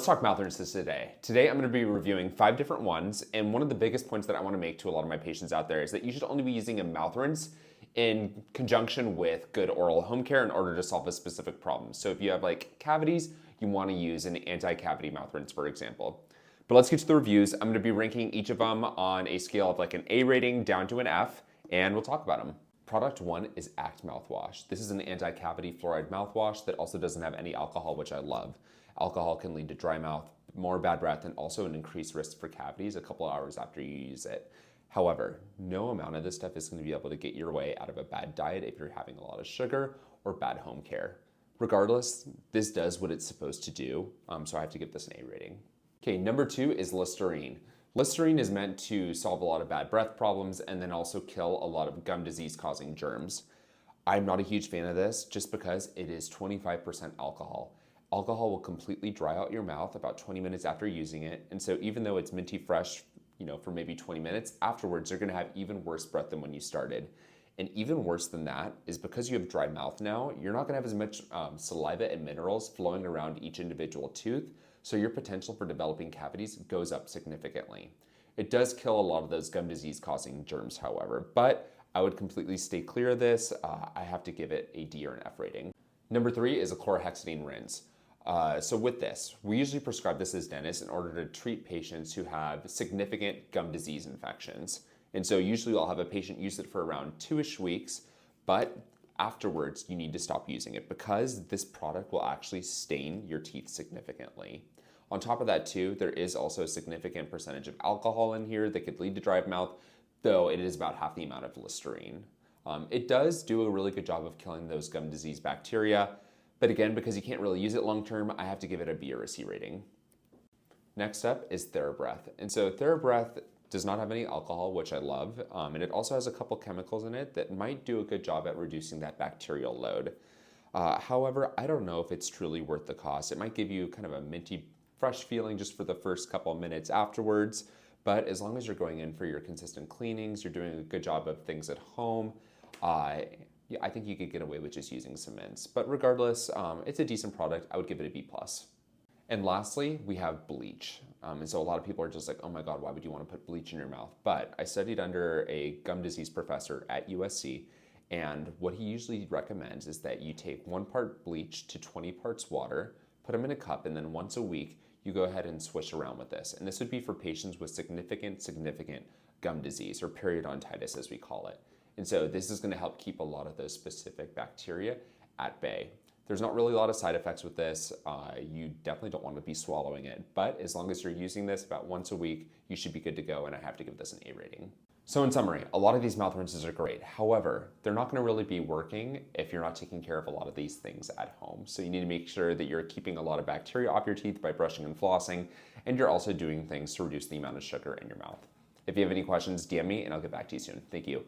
Let's talk Mouthrinses today. Today I'm going to be reviewing 5 different ones, and one of the biggest points that I want to make to a lot of my patients out there is that you should only be using a mouth rinse in conjunction with good oral home care in order to solve a specific problem. So if you have like cavities, you want to use an anti-cavity mouth rinse, for example. But let's get to the reviews. I'm going to be ranking each of them on a scale of like an A rating down to an F, and we'll talk about them. Product 1 is Act Mouthwash. This is an anti-cavity fluoride mouthwash that also doesn't have any alcohol, which I love. Alcohol can lead to dry mouth, more bad breath, and also an increased risk for cavities a couple of hours after you use it. However, no amount of this stuff is going to be able to get your way out of a bad diet if you're having a lot of sugar or bad home care. Regardless, this does what it's supposed to do, so I have to give this an A rating. Okay, number 2 is Listerine. Listerine is meant to solve a lot of bad breath problems and then also kill a lot of gum disease causing germs. I'm not a huge fan of this just because it is 25% alcohol. Alcohol will completely dry out your mouth about 20 minutes after using it, and so even though it's minty fresh, for maybe 20 minutes, afterwards you're gonna have even worse breath than when you started. And even worse than that is because you have dry mouth now, you're not gonna have as much saliva and minerals flowing around each individual tooth, so your potential for developing cavities goes up significantly. It does kill a lot of those gum disease causing germs, however, but I would completely stay clear of this. I have to give it a D or an F rating. Number 3 is a chlorhexidine rinse. So with this, we usually prescribe this as dentists in order to treat patients who have significant gum disease infections. And so usually I'll have a patient use it for around 2-ish weeks, but afterwards you need to stop using it because this product will actually stain your teeth significantly. On top of that too, there is also a significant percentage of alcohol in here that could lead to dry mouth, though it is about half the amount of Listerine. It does do a really good job of killing those gum disease bacteria, but again, because you can't really use it long term, I have to give it a B or a C rating. Next up is Therabreath. And so Therabreath does not have any alcohol, which I love, and it also has a couple chemicals in it that might do a good job at reducing that bacterial load. However, I don't know if it's truly worth the cost. It might give you kind of a minty, fresh feeling just for the first couple of minutes afterwards, but as long as you're going in for your consistent cleanings, you're doing a good job of things at home, I think you could get away with just using some mints. But regardless, it's a decent product. I would give it a B+. And lastly, we have Bleach. And so a lot of people are just like, oh my God, why would you want to put bleach in your mouth? But I studied under a gum disease professor at USC, and what he usually recommends is that you take 1 part bleach to 20 parts water, put them in a cup, and then once a week, you go ahead and swish around with this. And this would be for patients with significant gum disease, or periodontitis as we call it. And so this is going to help keep a lot of those specific bacteria at bay. There's not really a lot of side effects with this. You definitely don't want to be swallowing it, but as long as you're using this about once a week, you should be good to go, and I have to give this an A rating. So in summary, a lot of these mouth rinses are great. However, they're not going to really be working if you're not taking care of a lot of these things at home. So you need to make sure that you're keeping a lot of bacteria off your teeth by brushing and flossing, and you're also doing things to reduce the amount of sugar in your mouth. If you have any questions, DM me and I'll get back to you soon. Thank you.